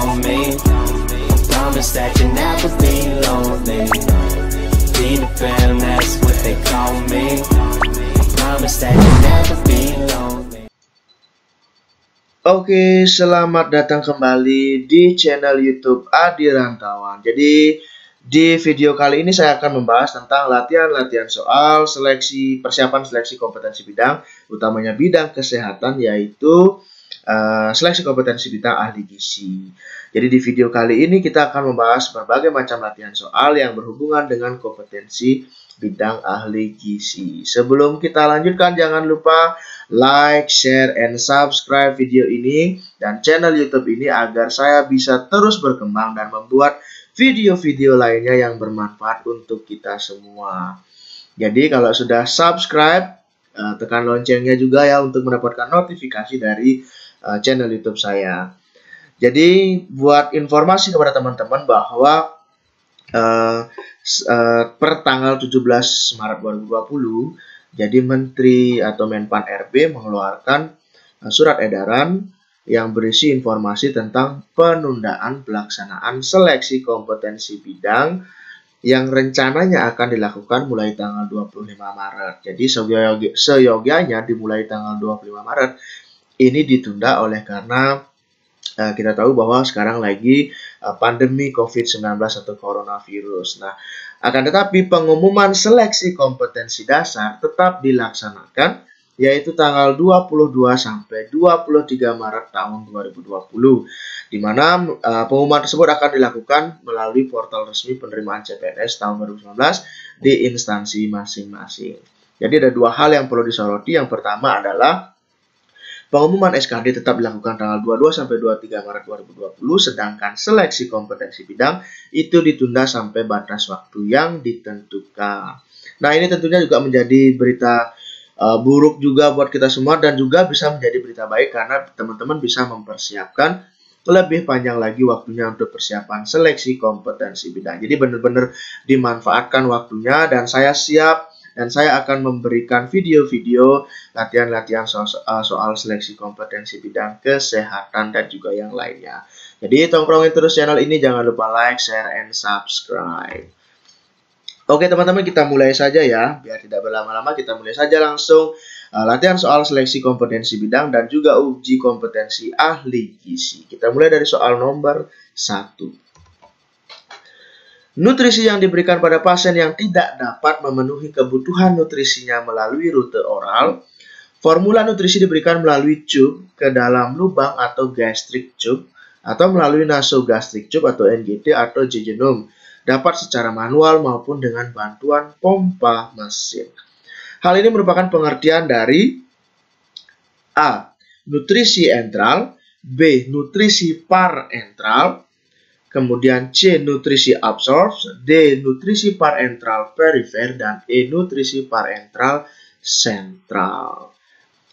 call me. Promise that you never be lonely. Be the fam, that's what they call me. Promise that you never be lonely. Oke, selamat datang kembali di channel YouTube Adi Rantauan. Jadi di video kali ini saya akan membahas tentang latihan-latihan soal persiapan seleksi kompetensi bidang, utamanya bidang kesehatan, yaitu seleksi kompetensi bidang ahli gizi. Jadi di video kali ini kita akan membahas berbagai macam latihan soal yang berhubungan dengan kompetensi bidang ahli gizi. Sebelum kita lanjutkan, jangan lupa like, share, and subscribe video ini dan channel YouTube ini agar saya bisa terus berkembang dan membuat video-video lainnya yang bermanfaat untuk kita semua. Jadi kalau sudah subscribe, tekan loncengnya juga ya untuk mendapatkan notifikasi dari channel YouTube saya. Jadi buat informasi kepada teman-teman bahwa per tanggal 17 Maret 2020, jadi Menteri atau Menpan RB mengeluarkan surat edaran yang berisi informasi tentang penundaan pelaksanaan seleksi kompetensi bidang yang rencananya akan dilakukan mulai tanggal 25 Maret. Jadi seyogyanya dimulai tanggal 25 Maret ini ditunda oleh karena kita tahu bahwa sekarang lagi pandemi COVID-19 atau coronavirus. Nah, akan tetapi pengumuman seleksi kompetensi dasar tetap dilaksanakan, yaitu tanggal 22 sampai 23 Maret tahun 2020, di mana pengumuman tersebut akan dilakukan melalui portal resmi penerimaan CPNS tahun 2019 di instansi masing-masing. Jadi ada dua hal yang perlu disoroti. Yang pertama adalah pengumuman SKD tetap dilakukan tanggal 22 sampai 23 Maret 2020, sedangkan seleksi kompetensi bidang itu ditunda sampai batas waktu yang ditentukan. Nah, ini tentunya juga menjadi berita buruk juga buat kita semua dan juga bisa menjadi berita baik karena teman-teman bisa mempersiapkan lebih panjang lagi waktunya untuk persiapan seleksi kompetensi bidang. Jadi benar-benar dimanfaatkan waktunya dan saya siap. Dan saya akan memberikan video-video latihan-latihan soal seleksi kompetensi bidang kesehatan dan juga yang lainnya. Jadi tongkrongin terus channel ini, jangan lupa like, share, and subscribe. Oke teman-teman, kita mulai saja ya. Biar tidak berlama-lama, kita mulai saja langsung latihan soal seleksi kompetensi bidang dan juga uji kompetensi ahli gizi. Kita mulai dari soal nomor 1. Nutrisi yang diberikan pada pasien yang tidak dapat memenuhi kebutuhan nutrisinya melalui rute oral. Formula nutrisi diberikan melalui tube ke dalam lubang atau gastric tube atau melalui nasogastric tube atau NGT atau jejunum. Dapat secara manual maupun dengan bantuan pompa mesin. Hal ini merupakan pengertian dari A. Nutrisi entral, B. Nutrisi parentral, kemudian C. Nutrisi absorbs, D. Nutrisi parentral perifer, dan E. Nutrisi parentral sentral.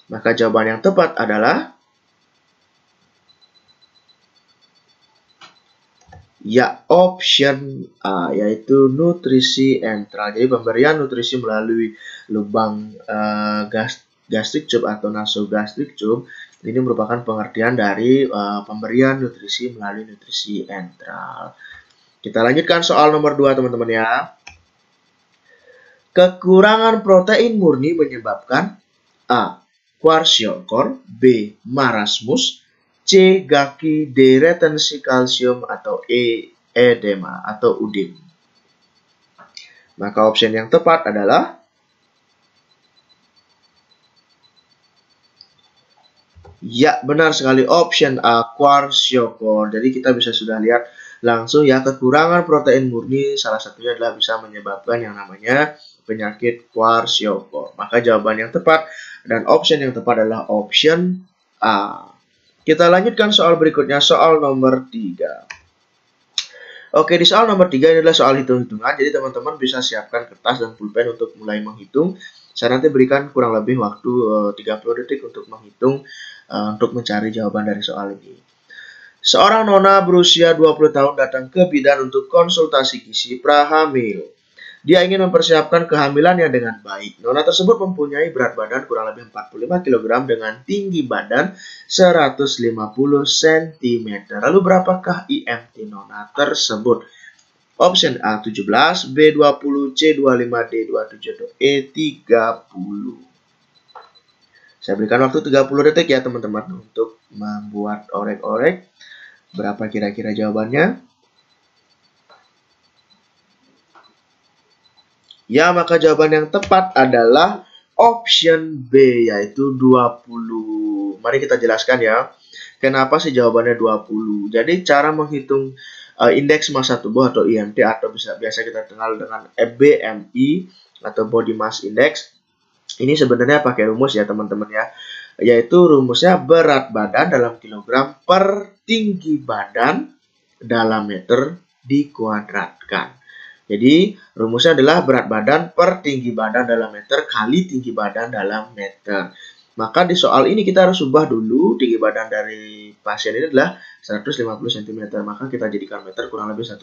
Maka jawaban yang tepat adalah ya, option A, yaitu nutrisi entral. Jadi pemberian nutrisi melalui lubang gastric tube atau nasogastric tube ini merupakan pengertian dari pemberian nutrisi melalui nutrisi entral. Kita lanjutkan soal nomor 2 teman-teman ya. Kekurangan protein murni menyebabkan A. Kwashiorkor, B. Marasmus, C. Gaki, D. Retensi kalsium, atau E. Edema atau udim. Maka opsi yang tepat adalah ya, benar sekali, option A, kwashiorkor. Jadi kita bisa sudah lihat langsung ya, kekurangan protein murni salah satunya adalah bisa menyebabkan yang namanya penyakit kwashiorkor. Maka jawaban yang tepat dan option yang tepat adalah option A. Kita lanjutkan soal berikutnya, soal nomor 3. Oke, di soal nomor 3 ini adalah soal hitung-hitungan. Jadi teman-teman bisa siapkan kertas dan pulpen untuk mulai menghitung. Saya nanti berikan kurang lebih waktu 30 detik untuk menghitung, untuk mencari jawaban dari soal ini. Seorang nona berusia 20 tahun datang ke bidan untuk konsultasi gizi prahamil. Dia ingin mempersiapkan kehamilannya dengan baik. Nona tersebut mempunyai berat badan kurang lebih 45 kg dengan tinggi badan 150 cm. Lalu berapakah IMT Nona tersebut? Option A 17, B 20, C 25, D 27, E 30. Saya berikan waktu 30 detik ya teman-teman untuk membuat orek-orek. Berapa kira-kira jawabannya? Ya, maka jawaban yang tepat adalah option B, yaitu 20. Mari kita jelaskan ya, kenapa sih jawabannya 20. Jadi, cara menghitung indeks massa tubuh atau IMT, atau biasa kita kenal dengan BMI atau Body Mass Index, ini sebenarnya pakai rumus ya teman-teman ya, yaitu rumusnya berat badan dalam kilogram per tinggi badan dalam meter dikuadratkan. Jadi, rumusnya adalah berat badan per tinggi badan dalam meter kali tinggi badan dalam meter. Maka di soal ini kita harus ubah dulu tinggi badan dari pasien ini adalah 150 cm. Maka kita jadikan meter kurang lebih 1,5.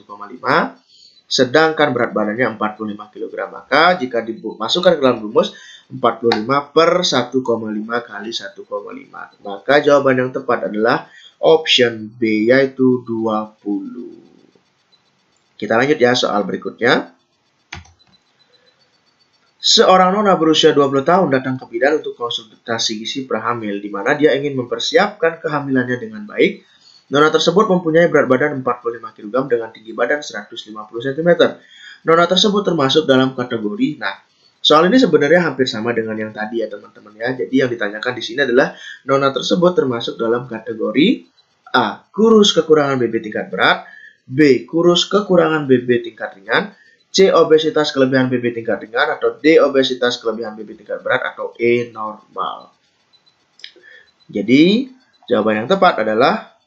Sedangkan berat badannya 45 kg. Maka jika dimasukkan ke dalam rumus 45 per 1,5 kali 1,5. Maka jawaban yang tepat adalah option B, yaitu 20. Kita lanjut ya soal berikutnya. Seorang nona berusia 20 tahun datang ke bidan untuk konsultasi gizi prahamil, di mana dia ingin mempersiapkan kehamilannya dengan baik. Nona tersebut mempunyai berat badan 45 kg dengan tinggi badan 150 cm. Nona tersebut termasuk dalam kategori, nah soal ini sebenarnya hampir sama dengan yang tadi ya teman-teman ya. Jadi yang ditanyakan di sini adalah nona tersebut termasuk dalam kategori A, kurus kekurangan BB tingkat berat, B, kurus kekurangan BB tingkat ringan, C, obesitas kelebihan BB tingkat ringan, atau D, obesitas kelebihan BB tingkat berat, atau E, normal. Jadi, jawaban yang tepat adalah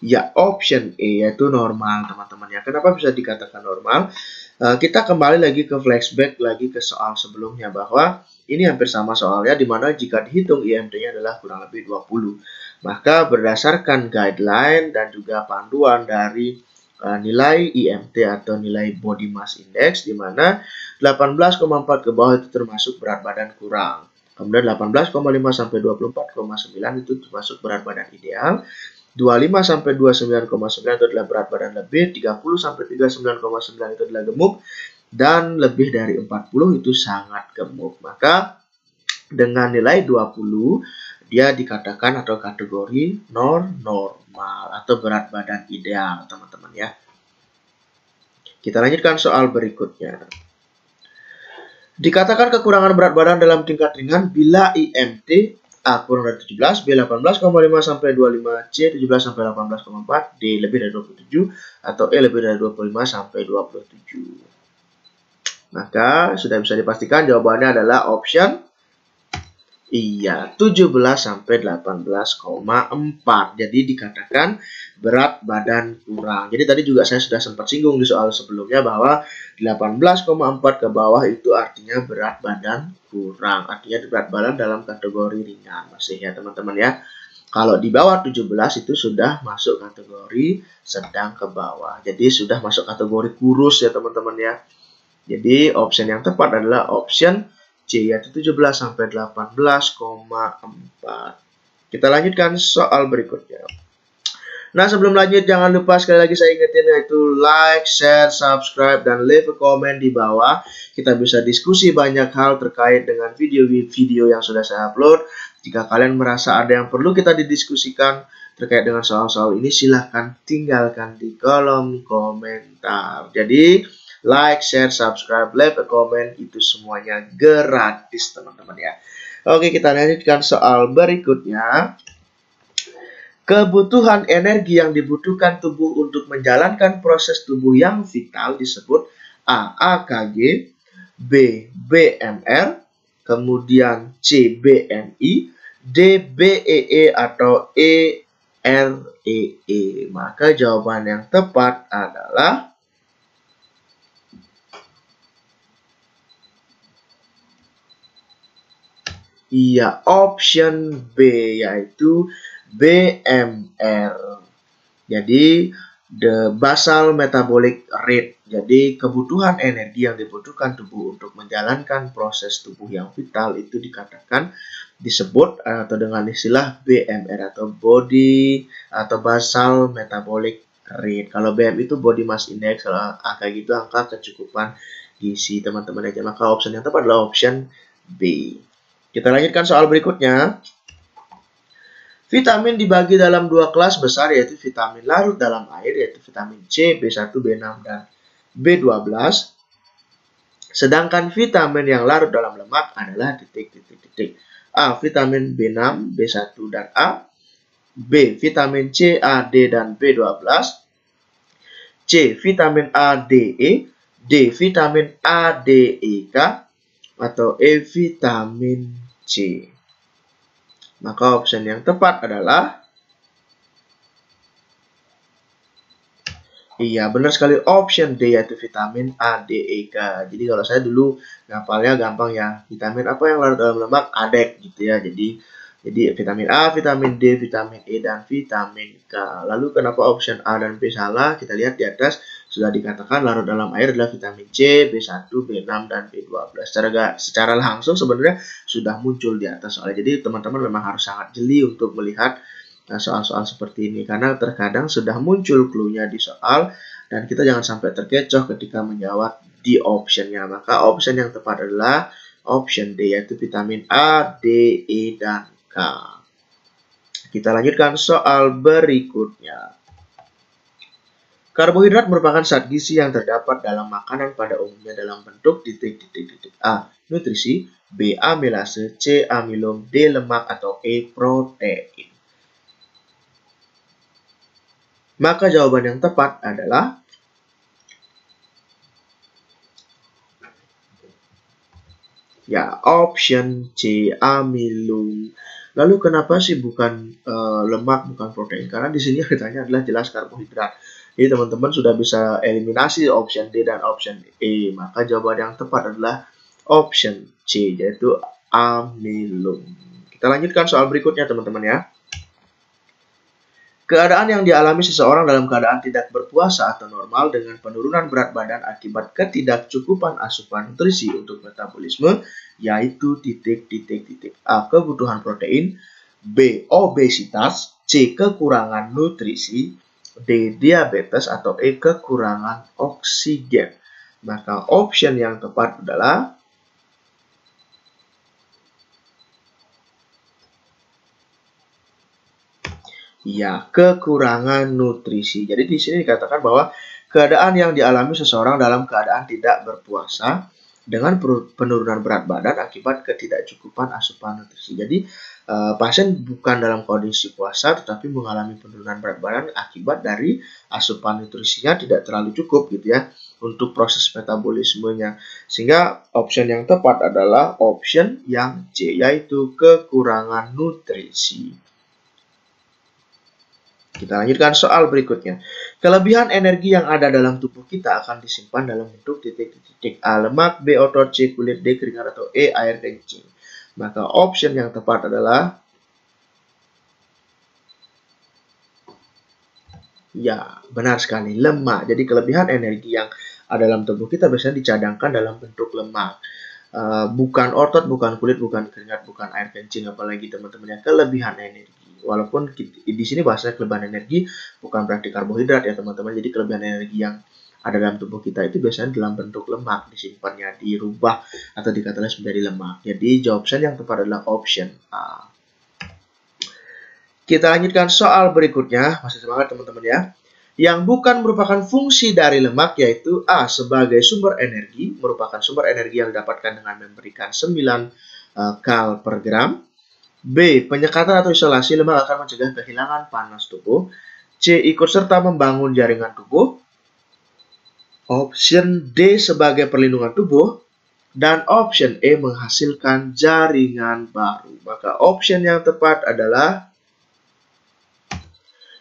ya, option E, yaitu normal teman-teman ya. Kenapa bisa dikatakan normal? Kita kembali lagi ke flashback lagi ke soal sebelumnya, bahwa ini hampir sama soalnya, dimana jika dihitung IMT-nya adalah kurang lebih 20. Maka berdasarkan guideline dan juga panduan dari nilai IMT atau nilai Body Mass Index, dimana 18,4 ke bawah itu termasuk berat badan kurang. Kemudian 18,5 sampai 24,9 itu termasuk berat badan ideal. 25 sampai 29,9 itu adalah berat badan lebih, 30 sampai 39,9 itu adalah gemuk, dan lebih dari 40 itu sangat gemuk. Maka dengan nilai 20 dia dikatakan atau kategori normal atau berat badan ideal teman-teman ya. Kita lanjutkan soal berikutnya. Dikatakan kekurangan berat badan dalam tingkat ringan bila IMT A kurang dari 17, B 18,5 sampai 25, C 17 sampai 18,4, D lebih dari 27, atau E lebih dari 25 sampai 27. Maka sudah bisa dipastikan jawabannya adalah option iya, 17 sampai 18,4. Jadi dikatakan berat badan kurang. Jadi tadi juga saya sudah sempat singgung di soal sebelumnya bahwa 18,4 ke bawah itu artinya berat badan kurang. Artinya berat badan dalam kategori ringan masih ya teman-teman ya. Kalau di bawah 17 itu sudah masuk kategori sedang ke bawah. Jadi sudah masuk kategori kurus ya teman-teman ya. Jadi option yang tepat adalah option C, yaitu 17 sampai 18,4. Kita lanjutkan soal berikutnya. Nah, sebelum lanjut jangan lupa sekali lagi saya ingetin, yaitu like, share, subscribe, dan leave a comment di bawah. Kita bisa diskusi banyak hal terkait dengan video-video yang sudah saya upload. Jika kalian merasa ada yang perlu kita didiskusikan terkait dengan soal-soal ini, silahkan tinggalkan di kolom komentar. Jadi like, share, subscribe, leave a comment, itu semuanya gratis teman-teman ya. Oke, kita lanjutkan soal berikutnya. Kebutuhan energi yang dibutuhkan tubuh untuk menjalankan proses tubuh yang vital disebut A. AKG, B. BMR, kemudian C. BMI, D. BEE, atau E. REE. Maka jawaban yang tepat adalah iya, option B, yaitu BMR. Jadi the basal metabolic rate, jadi kebutuhan energi yang dibutuhkan tubuh untuk menjalankan proses tubuh yang vital itu disebut atau dengan istilah BMR atau body atau basal metabolic rate. Kalau BM itu body mass index, kalau angka gitu angka kecukupan gizi teman-teman aja. Maka option yang tepat adalah option B. Kita lanjutkan soal berikutnya. Vitamin dibagi dalam dua kelas besar, yaitu vitamin larut dalam air, yaitu vitamin C, B1, B6, dan B12. Sedangkan vitamin yang larut dalam lemak adalah titik. A. Vitamin B6, B1, dan A. B. Vitamin C, A, D, dan B12. C. Vitamin A, D, E. D. Vitamin A, D, E, K. Atau E. Vitamin C. Maka option yang tepat adalah iya, benar sekali, option D, yaitu vitamin A, D, E, K. Jadi kalau saya dulu ngapalnya gampang ya, vitamin apa yang larut dalam lemak? ADEK gitu ya. Jadi vitamin A, vitamin D, vitamin E, dan vitamin K. Lalu kenapa option A dan B salah? Kita lihat di atas sudah dikatakan larut dalam air adalah vitamin C, B1, B6, dan B12. Secara langsung sebenarnya sudah muncul di atas soalnya. Jadi teman-teman memang harus sangat jeli untuk melihat soal-soal seperti ini, karena terkadang sudah muncul clue-nya di soal dan kita jangan sampai terkecoh ketika menjawab di option-nya. Maka option yang tepat adalah option D, yaitu vitamin A, D, E, dan K. Kita lanjutkan soal berikutnya. Karbohidrat merupakan zat gizi yang terdapat dalam makanan pada umumnya dalam bentuk A. Nutrisi, B. Amilase, C. Amilum, D. Lemak, atau E. Protein. Maka jawaban yang tepat adalah ya, option C, amilum. Lalu kenapa sih bukan lemak, bukan protein? Karena di sini ditanya adalah jelas karbohidrat. Jadi teman-teman sudah bisa eliminasi option D dan option E. Maka jawaban yang tepat adalah option C, yaitu amilum. Kita lanjutkan soal berikutnya teman-teman ya. Keadaan yang dialami seseorang dalam keadaan tidak berpuasa atau normal dengan penurunan berat badan akibat ketidakcukupan asupan nutrisi untuk metabolisme, yaitu A. Kebutuhan protein, B. Obesitas, C. Kekurangan nutrisi, D. Diabetes, atau E. Kekurangan oksigen. Maka option yang tepat adalah ya, kekurangan nutrisi. Jadi di sini dikatakan bahwa keadaan yang dialami seseorang dalam keadaan tidak berpuasa dengan penurunan berat badan akibat ketidakcukupan asupan nutrisi. Jadi pasien bukan dalam kondisi puasa tetapi mengalami penurunan berat badan akibat dari asupan nutrisinya tidak terlalu cukup gitu ya untuk proses metabolismenya. Sehingga option yang tepat adalah option yang C, yaitu kekurangan nutrisi. Kita lanjutkan soal berikutnya. Kelebihan energi yang ada dalam tubuh kita akan disimpan dalam bentuk A. Lemak, B. Otot, C. Kulit, D. Keringat, atau E. Air kencing. Maka option yang tepat adalah ya, benar sekali, lemak. Jadi kelebihan energi yang ada dalam tubuh kita biasanya dicadangkan dalam bentuk lemak. Bukan otot, bukan kulit, bukan keringat, bukan air kencing, apalagi teman-teman, kelebihan energi. Walaupun di sini bahasanya kelebihan energi bukan berarti karbohidrat ya teman-teman. Jadi kelebihan energi yang ada dalam tubuh kita itu biasanya dalam bentuk lemak, disimpannya, dirubah atau dikatalis menjadi lemak. Jadi jawaban yang tepat adalah option A. Kita lanjutkan soal berikutnya, masih semangat teman-teman ya. Yang bukan merupakan fungsi dari lemak, yaitu A. Sebagai sumber energi, merupakan sumber energi yang didapatkan dengan memberikan 9 kal per gram. B. Penyekatan atau isolasi, lemak akan mencegah kehilangan panas tubuh. C. Ikut serta membangun jaringan tubuh. Option D. Sebagai perlindungan tubuh. Dan option E. Menghasilkan jaringan baru. Maka option yang tepat adalah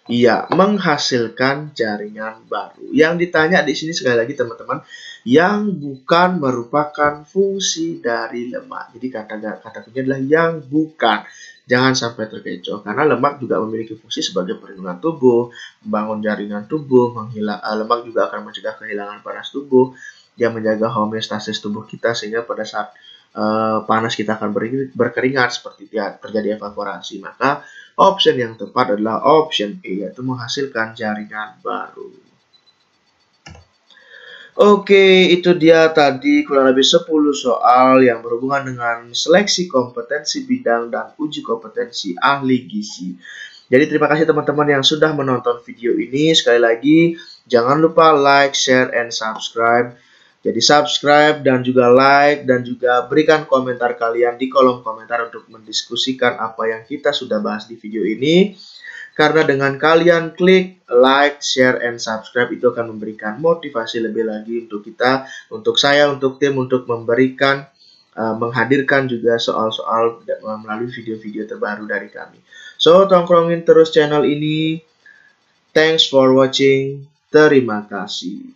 iya, menghasilkan jaringan baru. Yang ditanya di sini sekali lagi teman-teman, yang bukan merupakan fungsi dari lemak. Jadi kata kuncinya adalah yang bukan. jangan sampai terkecoh, karena lemak juga memiliki fungsi sebagai perlindungan tubuh, membangun jaringan tubuh, lemak juga akan mencegah kehilangan panas tubuh, dia menjaga homeostasis tubuh kita sehingga pada saat panas kita akan berkeringat seperti terjadi evaporasi. Maka option yang tepat adalah option E, yaitu menghasilkan jaringan baru. Oke, itu dia tadi kurang lebih 10 soal yang berhubungan dengan seleksi kompetensi bidang dan uji kompetensi ahli gizi. Jadi terima kasih teman-teman yang sudah menonton video ini. Sekali lagi, jangan lupa like, share, and subscribe. Jadi subscribe dan juga like dan juga berikan komentar kalian di kolom komentar untuk mendiskusikan apa yang kita sudah bahas di video ini. Karena dengan kalian klik like, share, and subscribe itu akan memberikan motivasi lebih lagi untuk kita, untuk saya, untuk tim, untuk memberikan, menghadirkan juga soal-soal melalui video-video terbaru dari kami. So, tongkrongin terus channel ini. Thanks for watching. Terima kasih.